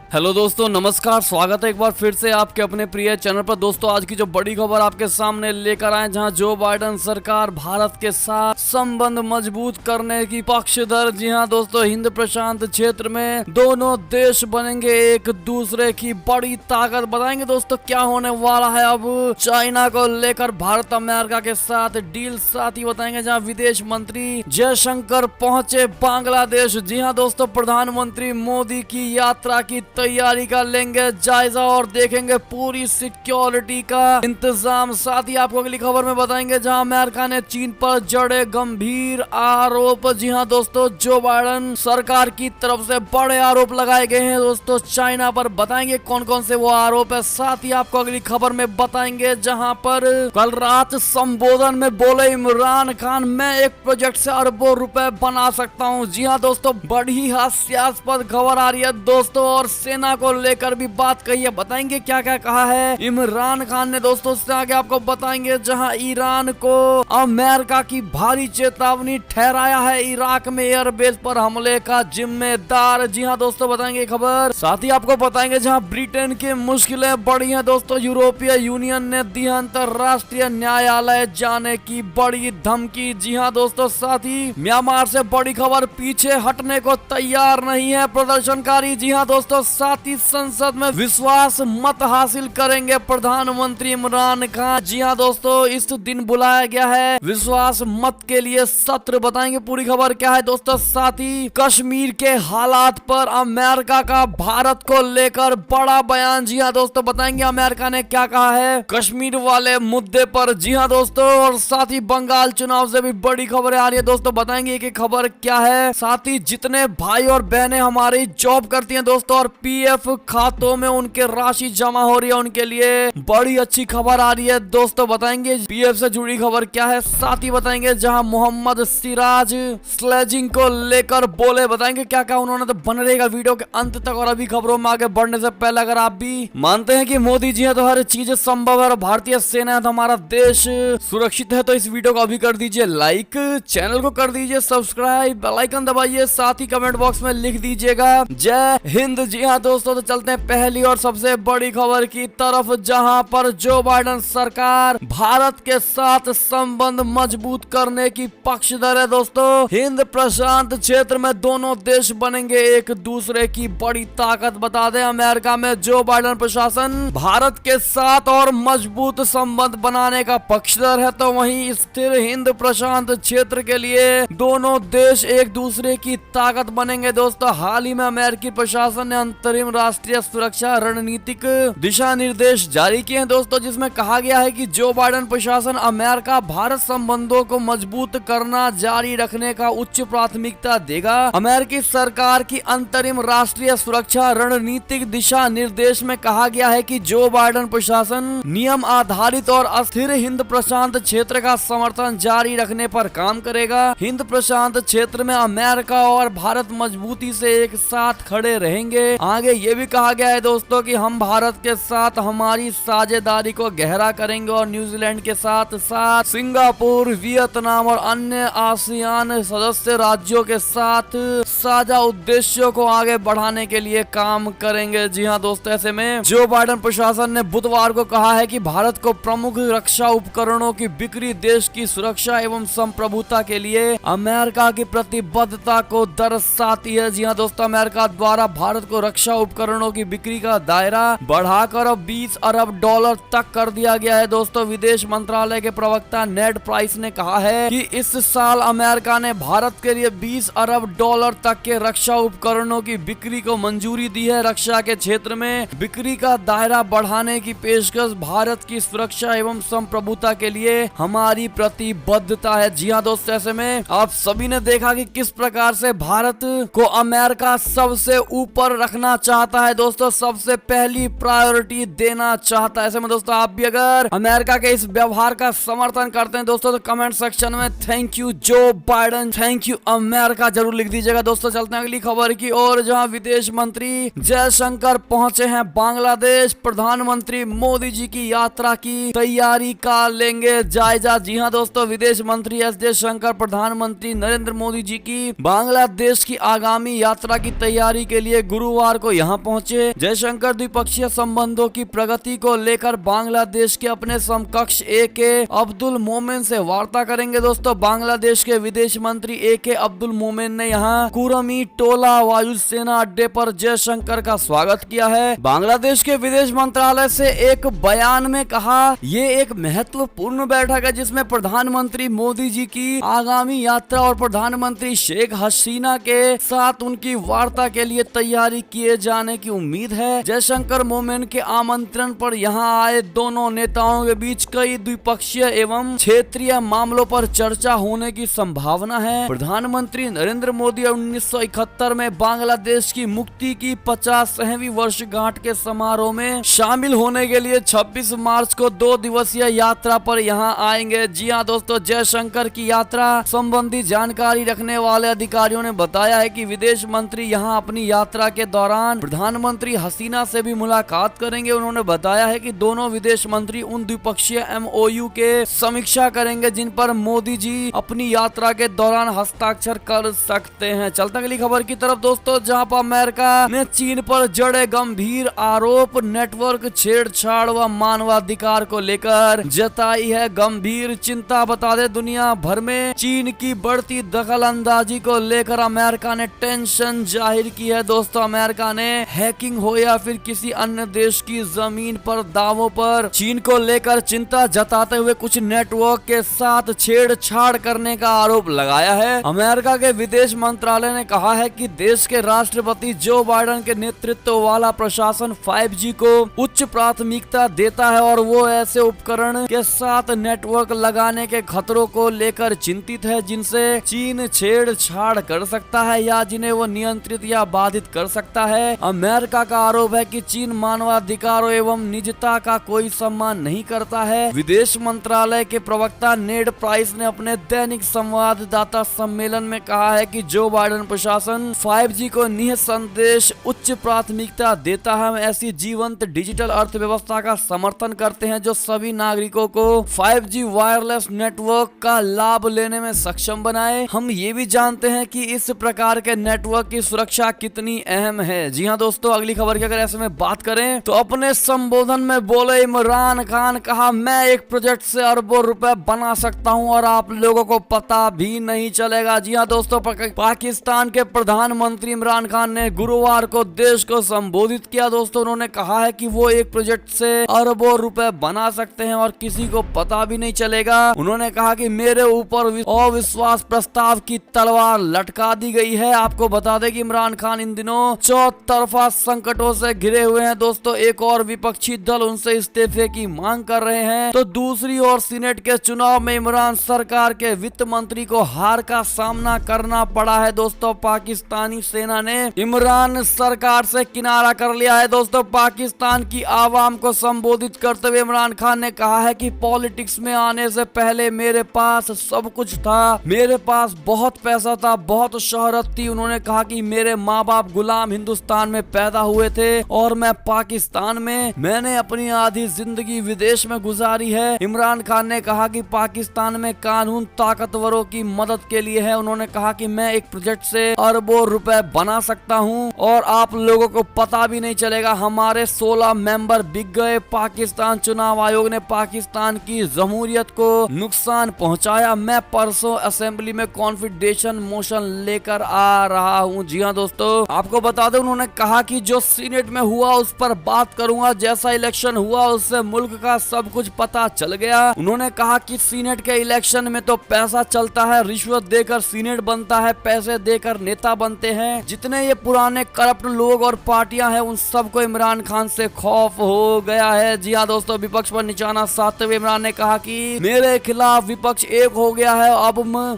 Hello दोस्तों, नमस्कार। स्वागत है एक बार फिर से आपके अपने प्रिय चैनल पर। दोस्तों, आज की जो बड़ी खबर आपके सामने लेकर आए, जहां जो बाइडेन सरकार भारत के साथ संबंध मजबूत करने की पक्षधर। जी हां दोस्तों, हिंद प्रशांत क्षेत्र में दोनों देश बनेंगे एक दूसरे की बड़ी ताकत। बताएंगे दोस्तों क्या होने वाला है अब चाइना को लेकर भारत अमेरिका के साथ डील। साथ ही बताएंगे जहां विदेश मंत्री जयशंकर पहुंचे बांग्लादेश। जी हां दोस्तों, प्रधानमंत्री मोदी की यात्रा की तैयारी का लेंगे जायजा और देखेंगे पूरी सिक्योरिटी का इंतजाम। साथ ही आपको अगली खबर में बताएंगे जहां अमेरिका ने चीन पर जड़े गंभीर आरोप। जी हां दोस्तों, जो बाइडेन सरकार की तरफ से बड़े आरोप लगाए गए हैं दोस्तों चाइना पर। बताएंगे कौन कौन से वो आरोप है। साथ ही आपको अगली खबर में बताएंगे जहां पर कल रात संबोधन में बोले इमरान खान, मैं एक प्रोजेक्ट से अरबों रुपए बना सकता हूं। जी हां दोस्तों, बड़ी हास्यास्पद खबर आ रही है दोस्तों, और सेना को लेकर भी बात कही है। बताएंगे क्या क्या कहा है इमरान खान ने दोस्तों। उससे आगे आपको बताएंगे जहां ईरान को अमेरिका की भारी चेतावनी ठहराया है इराक में एयरबेस पर हमले का जिम्मेदार। जी हां दोस्तों, बताएंगे खबर। साथ ही आपको बताएंगे जहां ब्रिटेन की मुश्किलें बढ़ी हैं दोस्तों, यूरोपीय यूनियन ने दी अंतरराष्ट्रीय न्यायालय जाने की बड़ी धमकी। जी हां दोस्तों, साथ ही म्यांमार से बड़ी खबर, पीछे हटने को तैयार नहीं है प्रदर्शनकारी। जी हां दोस्तों, साथ ही संसद में विश्वास मत हासिल करेंगे प्रधानमंत्री इमरान खान। जी हां दोस्तों, इस दिन बुलाया गया है विश्वास मत के लिए सत्र। बताएंगे पूरी खबर क्या है दोस्तों। साथ ही कश्मीर के हालात पर अमेरिका का भारत को लेकर बड़ा बयान। जी हां दोस्तों, बताएंगे अमेरिका ने क्या कहा है कश्मीर वाले मुद्दे पर। जी हां दोस्तों, और साथ ही बंगाल चुनाव से भी बड़ी खबरें आ रही है दोस्तों। बताएंगे कि खबर क्या है। साथ ही जितने भाई और बहनें हमारी जॉब करती हैं दोस्तों और पीएफ खातों में उनके राशि जमा हो रही है, उनके लिए बड़ी अच्छी खबर आ रही है दोस्तों। बताएंगे पीएफ से जुड़ी खबर क्या है। साथ ही बताएंगे जहां मोहम्मद सिराज स्लेजिंग को लेकर बोले। बताएंगे क्या क्या उन्होंने, तो बन रहेगा वीडियो के अंत तक। और अभी खबरों में आगे बढ़ने से पहले अगर आप भी मानते हैं कि मोदी जी है तो हर चीज संभव है और भारतीय सेना है तो हमारा देश सुरक्षित है, तो इस वीडियो को अभी कर दीजिए लाइक, चैनल को कर दीजिए सब्सक्राइब, बेल आइकन दबाइए, साथ ही कमेंट बॉक्स में लिख दीजिएगा जय हिंद। जी हाँ दोस्तों, तो चलते हैं पहली और सबसे बड़ी खबर की तरफ, जहां पर जो बाइडेन सरकार भारत के साथ संबंध मजबूत करने की पक्षधर है दोस्तों। हिंद प्रशांत क्षेत्र में दोनों देश बनेंगे एक दूसरे की बड़ी ताकत। बता दें अमेरिका में जो बाइडेन प्रशासन भारत के साथ और मजबूत संबंध बनाने का पक्षधर है, तो वहीं स्थिर हिंद प्रशांत क्षेत्र के लिए दोनों देश एक दूसरे की ताकत बनेंगे दोस्तों। हाल ही में अमेरिकी प्रशासन ने अंतरिम राष्ट्रीय सुरक्षा रणनीतिक दिशा निर्देश जारी किए हैं दोस्तों, जिसमें कहा गया है कि जो बाइडेन प्रशासन अमेरिका भारत संबंधों को मजबूत करना जारी रखने का उच्च प्राथमिकता देगा। अमेरिकी सरकार की अंतरिम राष्ट्रीय सुरक्षा रणनीतिक दिशा निर्देश में कहा गया है कि जो बाइडेन प्रशासन नियम आधारित और अस्थिर हिंद प्रशांत क्षेत्र का समर्थन जारी रखने पर काम करेगा। हिंद प्रशांत क्षेत्र में अमेरिका और भारत मजबूती से एक साथ खड़े रहेंगे। आगे ये भी कहा गया है दोस्तों कि हम भारत के साथ हमारी साझेदारी को गहरा करेंगे और न्यूजीलैंड के साथ साथ सिंगापुर, वियतनाम और अन्य आसियान सदस्य राज्यों के साथ साझा उद्देश्यों को आगे बढ़ाने के लिए काम करेंगे। जी हाँ दोस्तों, ऐसे में जो बाइडेन प्रशासन ने बुधवार को कहा है कि भारत को प्रमुख रक्षा उपकरणों की बिक्री देश की सुरक्षा एवं संप्रभुता के लिए अमेरिका की प्रतिबद्धता को दर्शाती है। जी हाँ दोस्तों, अमेरिका द्वारा भारत को रक्षा उपकरणों की बिक्री का दायरा बढ़ाकर अब 20 अरब डॉलर तक कर दिया गया है दोस्तों। विदेश मंत्रालय के प्रवक्ता नेड प्राइस ने कहा है कि इस साल अमेरिका ने भारत के लिए 20 अरब डॉलर तक के रक्षा उपकरणों की बिक्री को मंजूरी दी है। रक्षा के क्षेत्र में बिक्री का दायरा बढ़ाने की पेशकश भारत की सुरक्षा एवं संप्रभुता के लिए हमारी प्रतिबद्धता है। जी हाँ दोस्तों, ऐसे में आप सभी ने देखा कि किस प्रकार से भारत को अमेरिका सबसे ऊपर रखना चाहता है दोस्तों, सबसे पहली प्रायोरिटी देना चाहता है। ऐसे में दोस्तों आप भी अगर अमेरिका के इस व्यवहार का समर्थन करते हैं दोस्तों, तो कमेंट सेक्शन में thank you Joe Biden, thank you America जरूर लिख दीजिएगा दोस्तों। चलते हैं अगली खबर की ओर, जहां विदेश मंत्री जयशंकर पहुंचे हैं बांग्लादेश। प्रधानमंत्री मोदी जी की यात्रा की तैयारी का लेंगे जायजा। जी हां दोस्तों, विदेश मंत्री एस जयशंकर प्रधानमंत्री नरेंद्र मोदी जी की बांग्लादेश की आगामी यात्रा की तैयारी के लिए गुरुवार को यहाँ पहुँचे। जयशंकर द्विपक्षीय संबंधों की प्रगति को लेकर बांग्लादेश के अपने समकक्ष AK अब्दुल मोमेन से वार्ता करेंगे। दोस्तों बांग्लादेश के विदेश मंत्री AK अब्दुल मोमेन ने यहाँ कुरमी टोला वायुसेना अड्डे पर जयशंकर का स्वागत किया है। बांग्लादेश के विदेश मंत्रालय से एक बयान में कहा, ये एक महत्वपूर्ण बैठक है जिसमें प्रधानमंत्री मोदी जी की आगामी यात्रा और प्रधानमंत्री शेख हसीना के साथ उनकी वार्ता के लिए तैयारी किए जाने की उम्मीद है। जयशंकर मोमेन के आमंत्रण पर यहां आए दोनों नेताओं के बीच कई द्विपक्षीय एवं क्षेत्रीय मामलों पर चर्चा होने की संभावना है। प्रधानमंत्री नरेंद्र मोदी 1971 में बांग्लादेश की मुक्ति की 50वीं वर्षगांठ के समारोह में शामिल होने के लिए 26 मार्च को 2 दिवसीय यात्रा पर यहां आएंगे। जी हां दोस्तों, जयशंकर की यात्रा संबंधी जानकारी रखने वाले अधिकारियों ने बताया है कि विदेश मंत्री यहां अपनी यात्रा के दौरान प्रधानमंत्री हसीना से भी मुलाकात करेंगे। उन्होंने बताया है कि दोनों विदेश मंत्री उन द्विपक्षीय MOU के समीक्षा करेंगे जिन पर मोदी जी अपनी यात्रा के दौरान हस्ताक्षर कर सकते हैं। चलते अगली खबर की तरफ दोस्तों, जहां पर अमेरिका ने चीन पर जड़े गंभीर आरोप, नेटवर्क छेड़छाड़ व मानवाधिकार को लेकर जताई है गंभीर चिंता। बता दे दुनिया भर में चीन की बढ़ती दखल अंदाजी को लेकर अमेरिका ने टेंशन जाहिर की है। दोस्तों अमेरिका ने हैकिंग हो या फिर किसी अन्य देश की जमीन पर दावों पर चीन को लेकर चिंता जताते हुए कुछ नेटवर्क के साथ छेड़छाड़ करने का आरोप लगाया है। अमेरिका के विदेश मंत्रालय ने कहा है कि देश के राष्ट्रपति जो बाइडेन के नेतृत्व वाला प्रशासन 5G को उच्च प्राथमिकता देता है और वो ऐसे उपकरण के साथ नेटवर्क लगाने के खतरों को लेकर चिंतित है जिनसे चीन छेड़छाड़ कर सकता है या जिन्हें वो नियंत्रित या बाधित कर सकता है। अमेरिका का आरोप है कि चीन मानवाधिकारों एवं निजता का कोई सम्मान नहीं करता है। विदेश मंत्रालय के प्रवक्ता नेड प्राइस ने अपने दैनिक संवाददाता सम्मेलन में कहा है कि जो बाइडेन प्रशासन 5G को निःसंदेह उच्च प्राथमिकता देता है। हम ऐसी जीवंत डिजिटल अर्थव्यवस्था का समर्थन करते हैं जो सभी नागरिकों को 5G वायरलेस नेटवर्क का लाभ लेने में सक्षम बनाए। हम ये भी जानते हैं कि इस प्रकार के नेटवर्क की सुरक्षा कितनी अहम है। जी हाँ दोस्तों, अगली खबर की अगर ऐसे में बात करें तो अपने संबोधन में बोले इमरान खान, कहा मैं एक प्रोजेक्ट से अरबों रुपए बना सकता हूं और आप लोगों को पता भी नहीं चलेगा। जी हाँ दोस्तों, पाकिस्तान के प्रधानमंत्री इमरान खान ने गुरुवार को देश को संबोधित किया। दोस्तों उन्होंने कहा है कि वो एक प्रोजेक्ट से अरबों रुपए बना सकते हैं और किसी को पता भी नहीं चलेगा। उन्होंने कहा कि मेरे ऊपर अविश्वास प्रस्ताव की तलवार लटका दी गई है। आपको बता दें कि इमरान खान इन दिनों चौतरफा संकटों से घिरे हुए हैं। दोस्तों एक और विपक्षी दल उनसे इस्तीफे की मांग कर रहे हैं तो दूसरी ओर सीनेट के चुनाव में इमरान सरकार के वित्त मंत्री को हार का सामना करना पड़ा है। दोस्तों पाकिस्तानी सेना ने इमरान सरकार से किनारा कर लिया है। दोस्तों पाकिस्तान की आवाम को संबोधित करते हुए इमरान खान ने कहा है कि पॉलिटिक्स में आने से पहले मेरे पास सब कुछ था, मेरे पास बहुत पैसा था, बहुत शोहरत थी। उन्होंने कहा कि मेरे माँ बाप गुलाम हिंदुस्तान में पैदा हुए थे और मैं पाकिस्तान में, मैंने अपनी आधी जिंदगी विदेश में गुजारी है। इमरान खान ने कहा कि पाकिस्तान में कानून ताकतवरों की मदद के लिए है। उन्होंने कहा कि मैं एक प्रोजेक्ट से अरबों रुपए बना सकता हूं और आप लोगों को पता भी नहीं चलेगा। हमारे 16 मेंबर बिक गए। पाकिस्तान चुनाव आयोग ने पाकिस्तान की जमहूरियत को नुकसान पहुंचाया। मैं परसों असेंबली में कॉन्फिडेंशियल मोशन लेकर आ रहा हूं। जी हां दोस्तों, आपको बता दें उन्होंने कहा कि जो सीनेट में हुआ उस पर बात करूंगा। जैसा इलेक्शन हुआ उससे मुल्क का सब कुछ पता चल गया। उन्होंने कहा कि सीनेट के इलेक्शन में तो पैसा चलता है, रिश्वत देकर सीनेट बनता है, पैसे देकर नेता बनते हैं। जितने ये पुराने करप्ट लोग और पार्टियां हैं उन सबको इमरान खान से खौफ हो गया है। जी हाँ दोस्तों, विपक्ष पर निशाना साधते हुए इमरान ने कहा कि मेरे खिलाफ विपक्ष एक हो गया है।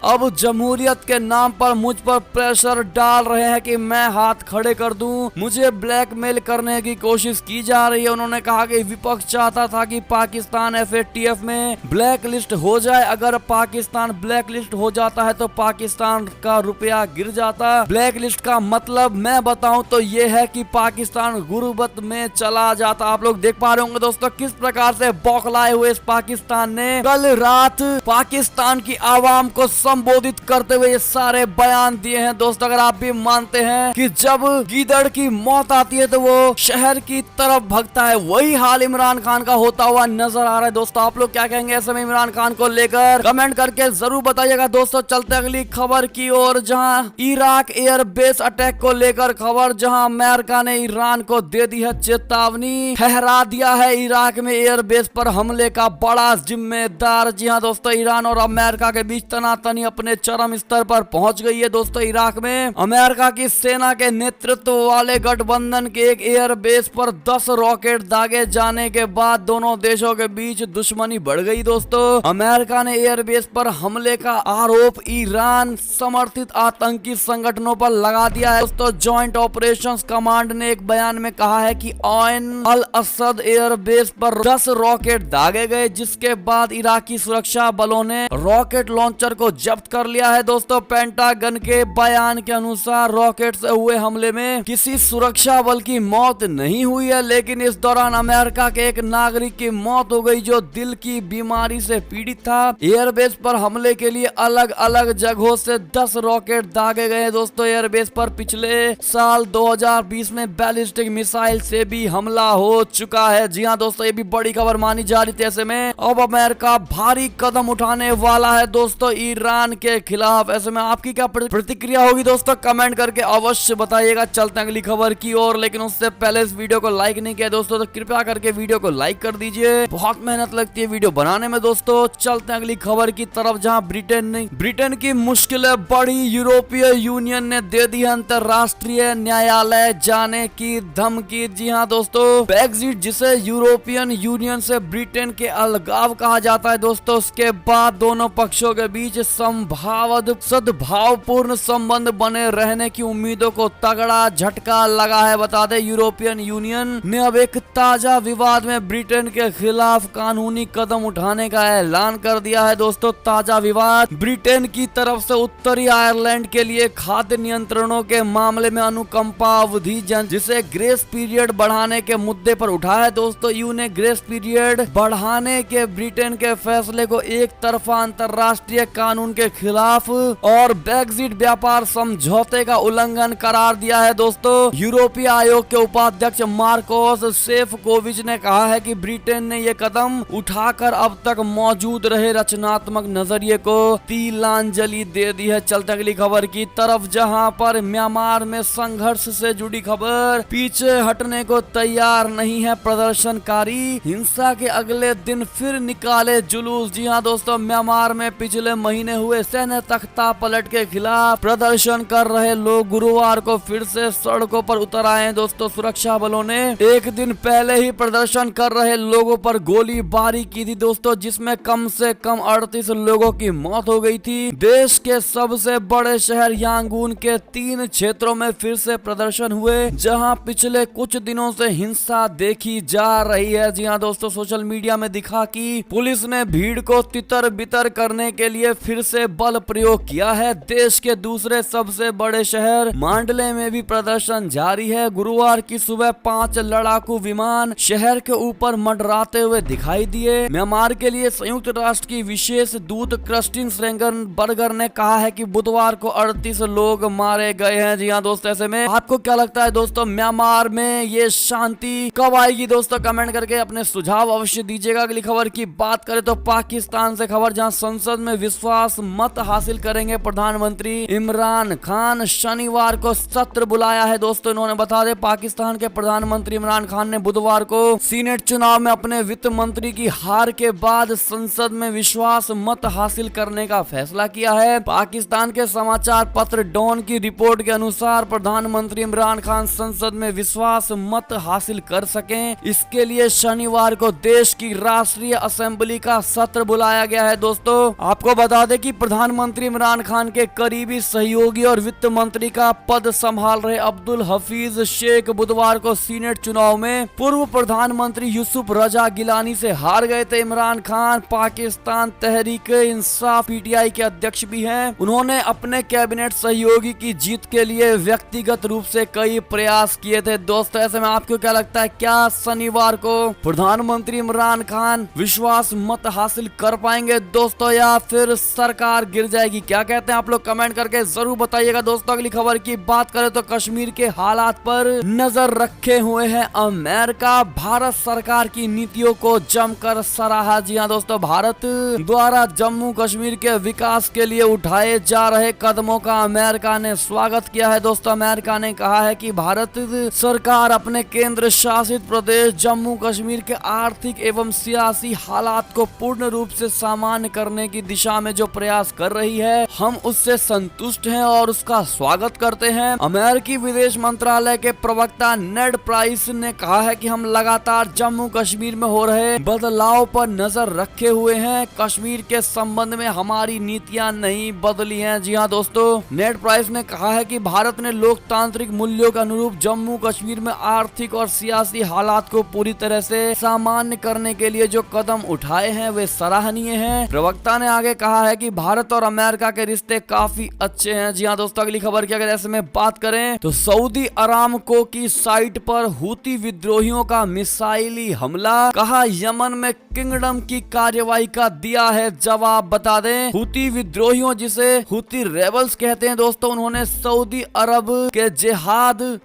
अब जमहूरियत के नाम पर मुझ पर प्रेशर डाल रहे हैं कि मैं हाथ खड़े कर दूं, मुझे ब्लैकमेल करने की कोशिश की जा रही है। उन्होंने कहा कि विपक्ष चाहता था कि पाकिस्तान FATF में ब्लैक लिस्ट हो जाए। अगर पाकिस्तान ब्लैक लिस्ट हो जाता है तो पाकिस्तान का रुपया गिर जाता। ब्लैक लिस्ट का मतलब मैं बताऊं तो ये है कि पाकिस्तान गुर्बत में चला जाता। आप लोग देख पा रहे होंगे दोस्तों किस प्रकार से बौखलाए हुए इस पाकिस्तान ने कल रात पाकिस्तान की आवाम को संबोधित करते हुए ये सारे बयान दिए हैं। दोस्तों अगर आप भी मानते हैं कि जब गीदड़ गीदड़ की मौत आती है तो वो शहर की तरफ भगता है। वही हाल इमरान खान का होता हुआ नजर आ रहा है। दोस्तों आप लोग क्या कहेंगे ऐसे में इमरान खान को लेकर, कमेंट करके जरूर बताइएगा। दोस्तों चलते अगली खबर की ओर, जहां इराक एयरबेस अटैक को लेकर खबर, जहां अमेरिका ने ईरान को दे दी है चेतावनी, ठहरा दिया है इराक में एयरबेस पर हमले का बड़ा जिम्मेदार। जी हाँ दोस्तों, ईरान और अमेरिका के बीच तनातनी अपने चरम स्तर पर पहुंच गई है। दोस्तों इराक में अमेरिका की सेना के नेतृत्व वाले गठबंधन के एक एयरबेस पर 10 रॉकेट दागे जाने के बाद दोनों देशों के बीच दुश्मनी बढ़ गई। दोस्तों अमेरिका ने एयरबेस पर हमले का आरोप ईरान समर्थित आतंकी संगठनों पर लगा दिया है। दोस्तों जॉइंट ऑपरेशंस कमांड ने एक बयान में कहा है कि आयन अल असद एयरबेस पर 10 रॉकेट दागे गए, जिसके बाद इराकी सुरक्षा बलों ने रॉकेट लॉन्चर को जब्त कर लिया है। दोस्तों पेंटागन के बयान के अनुसार रॉकेट से हुए हमले में किसी सुरक्षा बल की मौत नहीं हुई है, लेकिन इस दौरान अमेरिका के एक नागरिक की मौत हो गई जो दिल की बीमारी से पीड़ित था। एयरबेस पर हमले के लिए अलग अलग जगहों से 10 रॉकेट दागे गए। दोस्तों एयरबेस पर पिछले साल 2020 में बैलिस्टिक मिसाइल से भी हमला हो चुका है। जी हाँ दोस्तों, ये भी बड़ी खबर मानी जा रही थी। ऐसे में अब अमेरिका भारी कदम उठाने वाला है दोस्तों ईरान के खिलाफ। ऐसे में आपकी क्या प्रतिक्रिया होगी दोस्तों, कमेंट करके अवश्य बताइएगा। चलते हैं अगली खबर की ओर, लेकिन उससे पहले इस वीडियो को लाइक नहीं किया दोस्तों तो कृपया करके वीडियो को लाइक कर दीजिए। बहुत मेहनत लगती है वीडियो बनाने में दोस्तों। चलते हैं अगली खबर की तरफ, जहां ब्रिटेन की मुश्किलें बढ़ी, यूरोपीय यूनियन ने दे दी अंतरराष्ट्रीय न्यायालय जाने की धमकी। जी हाँ दोस्तों, ब्रेक्जिट जिसे यूरोपियन यूनियन से ब्रिटेन के अलगाव कहा जाता है दोस्तों, उसके बाद दोनों पक्षों के बीच संभावद सद्भावपूर्ण संबंध बने रहने की उम्मीदों को तगड़ा झटका लगा है। बता दें यूरोपियन यूनियन ने अब एक ताजा विवाद में ब्रिटेन के खिलाफ कानूनी कदम उठाने का ऐलान कर दिया है। दोस्तों ताजा विवाद ब्रिटेन की तरफ से उत्तरी आयरलैंड के लिए खाद्य नियंत्रणों के मामले में अनुकंपा अवधि जिसे ग्रेस पीरियड बढ़ाने के मुद्दे पर उठा है। दोस्तों यूं ने ग्रेस पीरियड बढ़ाने के ब्रिटेन के फैसले को एक तरफा अंतर्राष्ट्रीय कानून के खिलाफ और ब्रेक्जिट व्यापार समझौते का उल्लंघन करार दिया है। दोस्तों यूरोपीय आयोग के उपाध्यक्ष मार्कोस सेफकोविच ने कहा है कि ब्रिटेन ने ये कदम उठाकर अब तक मौजूद रहे रचनात्मक नजरिए को तिलांजलि दे दी है। चलते अगली खबर की तरफ, जहां पर म्यांमार में संघर्ष से जुड़ी खबर, पीछे हटने को तैयार नहीं है प्रदर्शनकारी, हिंसा के अगले दिन फिर निकाले जुलूस। जी हाँ दोस्तों, म्यांमार में पिछले महीने हुए सैन्य तख्ता पलट के खिलाफ प्रदर्शन कर रहे लोग गुरुवार को फिर से सड़कों पर उतर आए हैं। दोस्तों सुरक्षा बलों ने एक दिन पहले ही प्रदर्शन कर रहे लोगों पर गोलीबारी की थी दोस्तों, जिसमें कम से कम 38 लोगों की मौत हो गई थी। देश के सबसे बड़े शहर यांगून के 3 क्षेत्रों में फिर से प्रदर्शन हुए, जहां पिछले कुछ दिनों से हिंसा देखी जा रही है। जी हाँ दोस्तों, सोशल मीडिया में दिखा कि पुलिस ने भीड़ को तितर बितर करने के लिए फिर से बल प्रयोग किया है। देश के दूसरे सबसे बड़े शहर मांडले में भी प्रदर्शन जारी है। गुरुवार की सुबह 5 लड़ाकू विमान शहर के ऊपर मंडराते हुए दिखाई दिए। म्यांमार के लिए संयुक्त राष्ट्र की विशेष दूत क्रिस्टिन श्रेंगनबर्गर ने कहा है कि बुधवार को 38 लोग मारे गए हैं। जी हाँ दोस्तों, ऐसे में आपको क्या लगता है दोस्तों, म्यांमार में ये शांति कब आएगी दोस्तों, कमेंट करके अपने सुझाव अवश्य दीजिएगा। अगली खबर की बात करें तो पाकिस्तान से खबर, जहां संसद में विश्वास मत हासिल करेंगे प्रधानमंत्री इमरान खान, शनिवार को सत्र बुलाया है। दोस्तों इन्होंने बता दें, पाकिस्तान के प्रधानमंत्री इमरान खान ने बुधवार को सीनेट चुनाव में अपने वित्त मंत्री की हार के बाद संसद में विश्वास मत हासिल करने का फैसला किया है। पाकिस्तान के समाचार पत्र डॉन की रिपोर्ट के अनुसार प्रधानमंत्री इमरान खान संसद में विश्वास मत हासिल कर सकें, इसके लिए शनिवार को देश की राष्ट्रीय असेंबली का सत्र बुलाया गया है। दोस्तों आपको बता दें कि प्रधानमंत्री इमरान खान के करीबी सहयोगी और वित्त मंत्री का पद संभाल रहे अब्दुल हफीज शेख बुधवार को सीनेट चुनाव में पूर्व प्रधानमंत्री यूसुफ रजा गिलानी से हार गए थे। इमरान खान पाकिस्तान तहरीक इंसाफ पीटीआई के अध्यक्ष भी हैं। उन्होंने अपने कैबिनेट सहयोगी की जीत के लिए व्यक्तिगत रूप से कई प्रयास किए थे। दोस्तों ऐसे में आपको क्या लगता है, क्या शनिवार को प्रधानमंत्री इमरान खान विश्वास मत हासिल कर पाएंगे दोस्तों, या फिर सरकार गिर जाएगी? क्या कहते हैं आप लोग, कमेंट करके जरूर बताइएगा। दोस्तों अगली खबर की बात करें तो कश्मीर कश्मीर के हालात पर नजर रखे हुए है अमेरिका। भारत सरकार की नीतियों को जमकर सराहा। जी हाँ दोस्तों, भारत द्वारा जम्मू कश्मीर के विकास के लिए उठाए जा रहे कदमों का अमेरिका ने स्वागत किया है। दोस्तों, अमेरिका ने कहा है कि भारत सरकार अपने केंद्र शासित प्रदेश जम्मू कश्मीर के आर्थिक एवं सियासी हालात को पूर्ण रूप से सामान्य करने की दिशा में जो प्रयास कर रही है, हम उससे संतुष्ट हैं और उसका स्वागत करते हैं। अमेरिकी विदेश मंत्रालय के प्रवक्ता नेड प्राइस ने कहा है कि हम लगातार जम्मू कश्मीर में हो रहे बदलाव पर नजर रखे हुए हैं। कश्मीर के संबंध में हमारी नीतियां नहीं बदली हैं। जी हाँ दोस्तों, नेड प्राइस ने कहा है कि भारत ने लोकतांत्रिक मूल्यों के अनुरूप जम्मू कश्मीर में आर्थिक और सियासी हालात को पूरी तरह से सामान्य करने के लिए जो कदम उठाए हैं वे सराहनीय हैं। प्रवक्ता ने आगे कहा है कि भारत और अमेरिका के रिश्ते काफी अच्छे हैं। जी हाँ दोस्तों, अगली खबर की अगर ऐसे में बात करें तो सऊदी अरामको की साइट पर हुती विद्रोहियों का मिसाइली हमला। कहा यमन में किंगडम की कार्रवाई का दिया है जवाब। बता दें, हुती विद्रोहियों जिसे हुती रेबल्स कहते हैं दोस्तों, उन्होंने सऊदी अरब के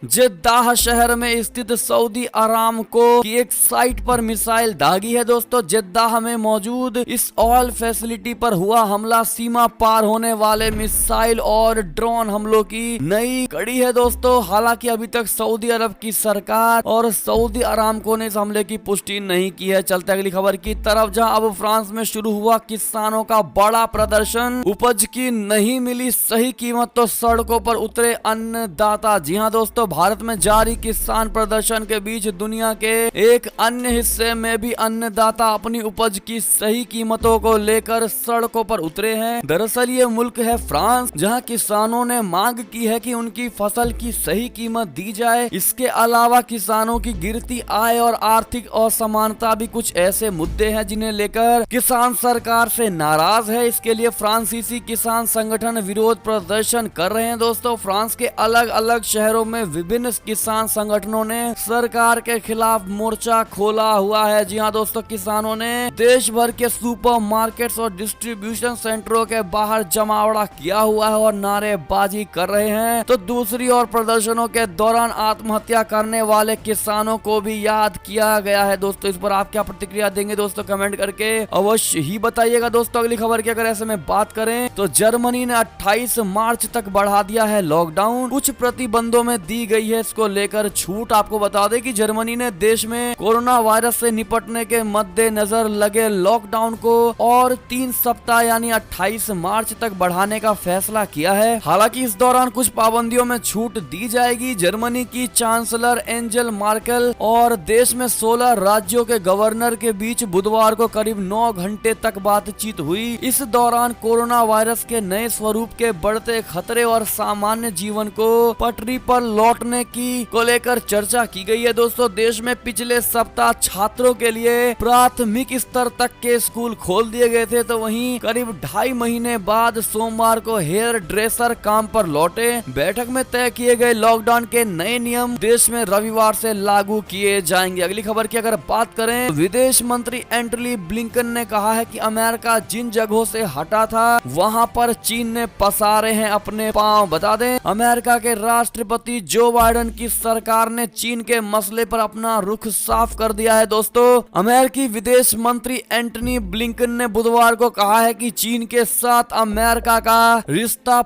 जेद्दाह शहर में स्थित सऊदी अरामको की एक साइट पर मिसाइल दागी है। दोस्तों, जेद्दाह में मौजूद इस ऑयल फैसिलिटी पर हुआ हमला सीमा पार होने वाले मिसाइल और ड्रोन हमलों की नई कड़ी है। दोस्तों, हालांकि अभी तक सऊदी अरब की सरकार और सऊदी अरामको ने इस हमले की पुष्टि नहीं की है। चलते अगली खबर की तरफ, जहां अब फ्रांस में शुरू हुआ किसानों का बड़ा प्रदर्शन। उपज की नहीं मिली सही कीमत तो सड़कों पर उतरे अन्नदाता। जी हां दोस्तों, भारत में जारी किसान प्रदर्शन के बीच दुनिया के एक अन्य हिस्से में भी अन्नदाता अपनी उपज की सही कीमतों को लेकर सड़कों पर उतरे हैं। दरअसल ये मुल्क है फ्रांस, जहां किसानों ने मांग की है कि उनकी फसल की सही कीमत दी जाए। इसके अलावा किसानों की गिरती आय और आर्थिक असमानता भी कुछ ऐसे मुद्दे हैं जिन्हें लेकर किसान सरकार से नाराज है। इसके लिए फ्रांसीसी किसान संगठन विरोध प्रदर्शन कर रहे हैं। दोस्तों, फ्रांस के अलग अलग शहरों में विभिन्न किसान संगठनों ने सरकार के खिलाफ मोर्चा खोला हुआ है। जी हाँ दोस्तों, किसानों ने देश भर के सुपर मार्केट्स और डिस्ट्रीब्यूशन सेंटरों के बाहर जमावड़ा किया हुआ है और नारेबाजी कर रहे हैं। तो दूसरी ओर प्रदर्शनों के दौरान आत्महत्या करने वाले किसानों को भी याद किया गया है। दोस्तों, इस पर आप क्या प्रतिक्रिया देंगे दोस्तों, कमेंट करके अवश्य ही बताइएगा। दोस्तों, अगली खबर की अगर ऐसे में बात करें तो जर्मनी ने 28 मार्च तक बढ़ा दिया है लॉकडाउन। कुछ प्रतिबंधों में दी गई है इसको लेकर छूट। आपको बता दें कि जर्मनी ने देश में कोरोना वायरस से निपटने के मद्देनजर लगे लॉकडाउन को और 3 सप्ताह यानी 28 मार्च तक बढ़ाने का फैसला किया है। हालांकि इस दौरान कुछ पाबंदियों में छूट दी जाएगी। जर्मनी की चांसलर एंजेल मार्केल और देश में 16 राज्यों के गवर्नर के बीच बुधवार को करीब 9 घंटे तक बातचीत हुई। इस दौरान कोरोना वायरस के नए स्वरूप के बढ़ते खतरे और सामान्य जीवन को पटरी पर लौटने को लेकर चर्चा की गई है। दोस्तों, देश में पिछले सप्ताह छात्रों के लिए प्राथमिक स्तर तक के स्कूल खोल दिए गए थे, तो वहीं करीब 2.5 महीने बाद सोमवार को हेयर ड्रेसर काम पर लौटे। बैठक में तय किए गए लॉकडाउन के नए नियम देश में रविवार से लागू किए जाएंगे। अगली खबर की अगर बात करें, विदेश मंत्री एंटनी ब्लिंकन ने कहा है कि अमेरिका जिन जगहों से हटा था वहां पर चीन ने पसारे हैं अपने पांव। बता दें, अमेरिका के राष्ट्रपति जो बाइडेन की सरकार ने चीन के मसले पर अपना रुख साफ कर दिया है। दोस्तों, अमेरिकी विदेश मंत्री एंटनी ब्लिंकन ने बुधवार को कहा है कि चीन के साथ अमेरिका का रिश्ता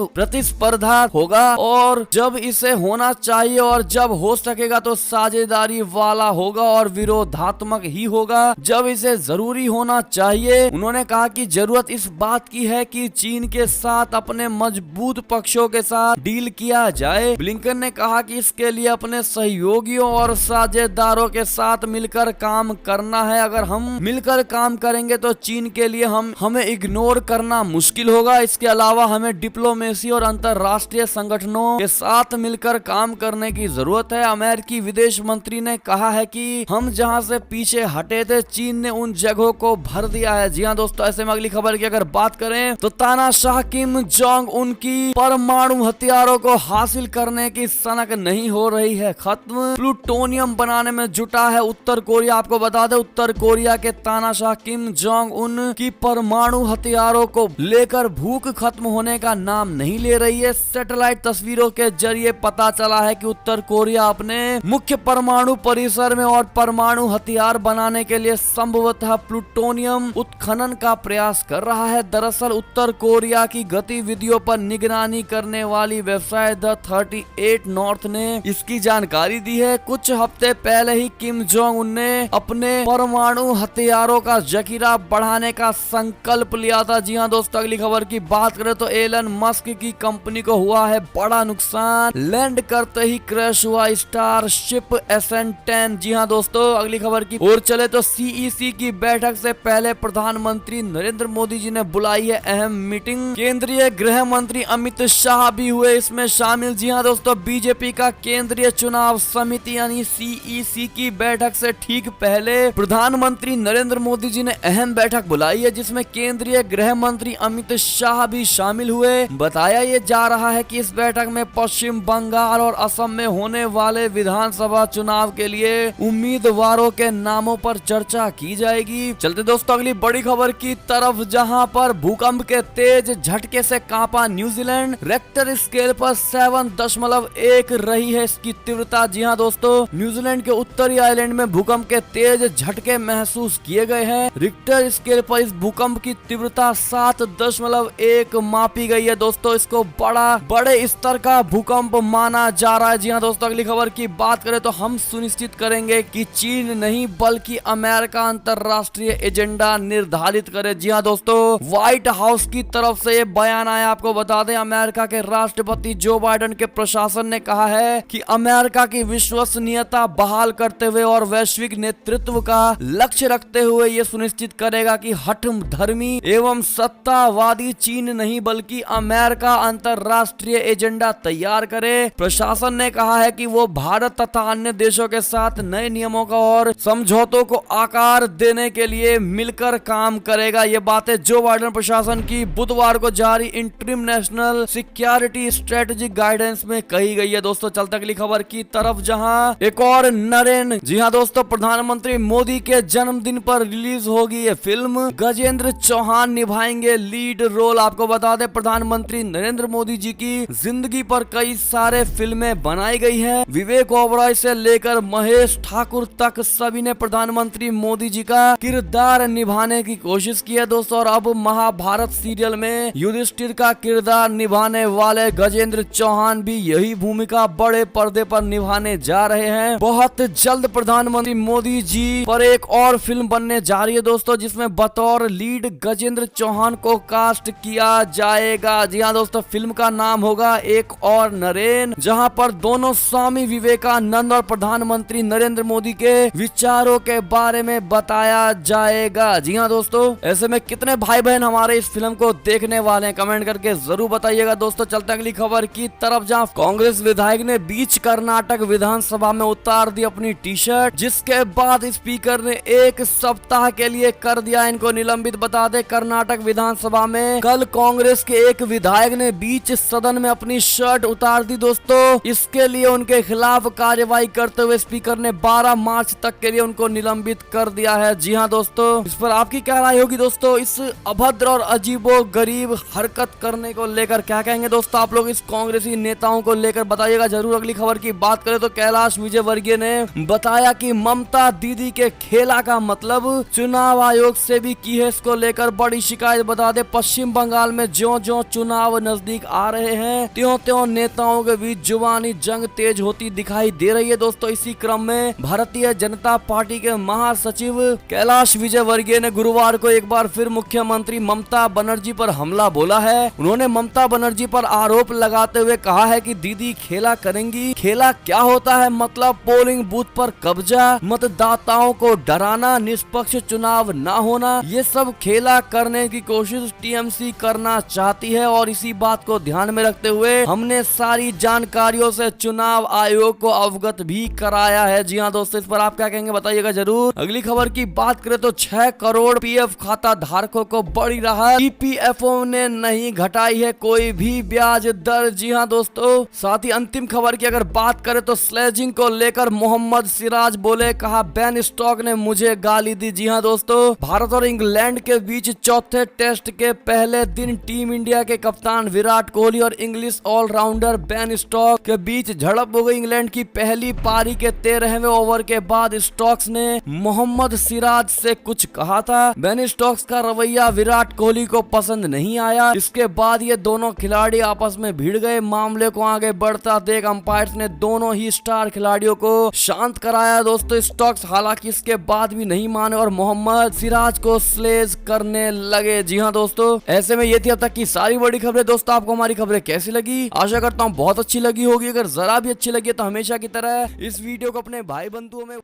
प्रतिस्पर्धा होगा और जब इसे होना चाहिए और जब हो सकेगा तो साझेदारी वाला होगा और विरोधात्मक ही होगा जब इसे जरूरी होना चाहिए। उन्होंने कहा कि जरूरत इस बात की है कि चीन के साथ अपने मजबूत पक्षों के साथ डील किया जाए। ब्लिंकन ने कहा कि इसके लिए अपने सहयोगियों और साझेदारों के साथ मिलकर काम करना है। अगर हम मिलकर काम करेंगे तो चीन के लिए हमें इग्नोर करना मुश्किल होगा। इसके अलावा हमें डिप्लोमेसी और अंतरराष्ट्रीय संगठनों के साथ मिलकर काम करने की जरूरत है। अमेरिकी विदेश मंत्री ने कहा है कि हम जहां से पीछे हटे थे चीन ने उन जगहों को भर दिया है। जी हाँ दोस्तों, ऐसे में अगली खबर की अगर बात करें तो तानाशाह किम जोंग उनकी परमाणु हथियारों को हासिल करने की सनक नहीं हो रही है खत्म। प्लूटोनियम बनाने में जुटा है उत्तर कोरिया। आपको बता दें, उत्तर कोरिया के तानाशाह किम जोंग उन की परमाणु हथियारों को लेकर भूख खत्म होने का नाम नहीं ले रही है। सैटेलाइट तस्वीरों के जरिए पता चला है कि उत्तर कोरिया अपने मुख्य परमाणु परिसर में और परमाणु हथियार बनाने के लिए संभवतः प्लूटोनियम उत्खनन का प्रयास कर रहा है। दरअसल उत्तर कोरिया की गतिविधियों पर निगरानी करने वाली वेबसाइट द 38 नॉर्थ ने इसकी जानकारी दी है। कुछ हफ्ते पहले ही किम जोंग उन ने अपने परमाणु हथियारों का जखीरा बढ़ाने का संकल्प लिया था। जी हाँ दोस्तों, अगली खबर की बात करें तो एलन मस्क की कंपनी को हुआ है बड़ा नुकसान, लैंड करते ही क्रैश हुआ स्टारशिप SN10। जी हाँ दोस्तों, अगली खबर की ओर चले तो CEC की बैठक से पहले प्रधानमंत्री नरेंद्र मोदी जी ने बुलाई है अहम मीटिंग। केंद्रीय गृह मंत्री अमित शाह भी हुए इसमें शामिल। जी हाँ दोस्तों, बीजेपी का केंद्रीय चुनाव समिति यानी CEC की बैठक से ठीक पहले प्रधानमंत्री नरेंद्र मोदी जी ने अहम बैठक बुलाई है, जिसमें केंद्रीय गृह मंत्री अमित शाह भी शामिल हुए। बताया ये जा रहा है कि इस बैठक में पश्चिम बंगाल और असम में होने वाले विधानसभा चुनाव के लिए उम्मीदवारों के नामों पर चर्चा की जाएगी। चलते दोस्तों अगली बड़ी खबर की तरफ, जहां पर भूकंप के तेज झटके से कांपा न्यूजीलैंड। रेक्टर स्केल पर 7.1 रही है इसकी तीव्रता। जी हाँ दोस्तों, न्यूजीलैंड के उत्तरी आइलैंड में भूकंप के तेज झटके महसूस किए गए हैं। रिक्टर स्केल पर इस भूकंप की तीव्रता 7.1 मापी गई है। दोस्तों इसको बड़े स्तर का भूकंप माना जा रहा है। जी हाँ दोस्तों, अगली खबर की बात करें तो हम सुनिश्चित करेंगे कि चीन नहीं बल्कि अमेरिका अंतरराष्ट्रीय एजेंडा निर्धारित करे। जी हाँ दोस्तों, व्हाइट हाउस की तरफ से ये बयान आया। आपको बता दें, अमेरिका के राष्ट्रपति जो बाइडेन के प्रशासन ने कहा है कि अमेरिका की विश्वसनीयता बहाल करते हुए और वैश्विक नेतृत्व का लक्ष्य रखते हुए ये सुनिश्चित करेगा कि हठधर्मी एवं सत्तावादी चीन नहीं बल्कि अमेरिका अंतरराष्ट्रीय एजेंडा तैयार करे। प्रशासन ने कहा है कि वो भारत तथा अन्य देशों के साथ नए नियमों का और समझौतों को आकार देने के लिए मिलकर काम करेगा। ये बातें जो बाइडेन प्रशासन की बुधवार को जारी interim national security strategic guidance में कही गई है। दोस्तों चलते अगली खबर की तरफ, जहां एक और नरेन। जी हाँ दोस्तों, प्रधानमंत्री मोदी के जन्मदिन पर रिलीज होगी ये फिल्म। गजेंद्र चौहान निभाएंगे लीड रोल। आपको बता दें, प्रधानमंत्री नरेंद्र मोदी जी की जिंदगी पर कई सारे फिल्में बनाई गई हैं। विवेक ओबरॉय से लेकर महेश ठाकुर तक सभी ने प्रधानमंत्री मोदी जी का किरदार निभाने की कोशिश की है दोस्तों। और अब महाभारत सीरियल में युधिष्ठिर का किरदार निभाने वाले गजेंद्र चौहान भी यही भूमिका बड़े पर्दे पर निभाने जा रहे हैं। बहुत जल्द प्रधानमंत्री मोदी जी पर एक और फिल्म बनने जा रही है दोस्तों, जिसमें बतौर लीड गजेंद्र चौहान को कास्ट किया जाएगा। जी हाँ दोस्तों, फिल्म का नाम होगा एक और नरेन, जहां पर दोनों स्वामी विवेकानंद और प्रधानमंत्री नरेंद्र मोदी के विचारों के बारे में बताया जाएगा। जी हाँ दोस्तों, ऐसे में कितने भाई बहन हमारे इस फिल्म को देखने वाले हैं, कमेंट करके जरूर बताइएगा। दोस्तों चलते अगली खबर की तरफ, जहां कांग्रेस विधायक ने बीच कर्नाटक विधानसभा में उतार दी अपनी टी-शर्ट, जिसके बाद स्पीकर ने एक सप्ताह के लिए कर दिया इनको निलंबित। बता दे, कर्नाटक विधानसभा में कल कांग्रेस के एक विधायक ने बीच सदन में अपनी शर्ट उतार दी दोस्तों। इसके लिए उनके खिलाफ कार्यवाही करते हुए स्पीकर ने 12 मार्च तक के लिए उनको निलंबित कर दिया है। जी हाँ दोस्तों, इस पर आपकी क्या राय होगी दोस्तों? इस अभद्र और अजीबो गरीब हरकत करने को लेकर क्या कहेंगे दोस्तों आप लोग? इस कांग्रेसी नेताओं को लेकर बताइएगा जरूर। अगली खबर की बात करें तो कैलाश विजयवर्गीय ने बताया कि ममता दीदी के खेला का मतलब चुनाव आयोग से भी की है, इसको लेकर बड़ी शिकायत। बता दे, पश्चिम बंगाल में ज्यों-ज्यों चुनाव नजदीक आ रहे हैं त्यों-त्यों नेताओं के बीच जुबानी जंग तेज होती दिखाई दे रही है दोस्तों। इसी क्रम में भारतीय जनता पार्टी के महासचिव कैलाश विजयवर्गीय ने गुरुवार को एक बार फिर मुख्यमंत्री ममता बनर्जी पर हमला बोला है। उन्होंने ममता बनर्जी पर आरोप लगाते हुए कहा है कि दीदी खेला करेंगी। खेला क्या होता है? मतलब पोलिंग बूथ पर कब्जा, मतदाताओं को डराना, निष्पक्ष चुनाव न होना, ये सब खेला करने की कोशिश टीएमसी करना चाहती है। और इसी बात को ध्यान में रखते हुए हमने सारी जानकारियों से चुनाव आयोग को अवगत भी कराया है। जी हाँ दोस्तों, इस पर आप क्या कहेंगे बताइएगा जरूर। अगली खबर की बात करें तो 6 करोड़ पीएफ खाता धारकों को बड़ी राहत, ईपीएफओ ने नहीं घटाई है कोई भी ब्याज दर। जी हाँ दोस्तों, साथ ही अंतिम खबर की अगर बात करें तो स्लेजिंग को लेकर मोहम्मद सिराज बोले, कहा बेन स्टोक्स ने मुझे गाली दी। जी हाँ दोस्तों, भारत और इंग्लैंड के बीच चौथे टेस्ट के पहले दिन टीम इंडिया के कप्तान विराट कोहली और इंग्लिश ऑलराउंडर बेन स्टोक्स के बीच झड़प हो गई। इंग्लैंड की पहली पारी के 13वें ओवर के बाद स्टोक्स ने मोहम्मद सिराज से कुछ कहा था। बेन स्टोक्स का रवैया विराट कोहली को पसंद नहीं आया। इसके बाद ये दोनों खिलाड़ी आपस में भिड़ गए। मामले को आगे बढ़ता देख अंपायर्स ने दोनों ही स्टार खिलाड़ियों को शांत कराया। दोस्तों स्टोक्स हालांकि इसके बाद भी नहीं माने और मोहम्मद सिराज को स्लेज करने लगे। जी हाँ दोस्तों, ऐसे में ये थी अब तक की सारी बड़ी खबरें। दोस्तों आपको हमारी खबरें कैसी लगी? आशा करता हूँ बहुत अच्छी लगी होगी। अगर जरा भी अच्छी लगी तो हमेशा की तरह इस वीडियो को अपने भाई बंधुओं में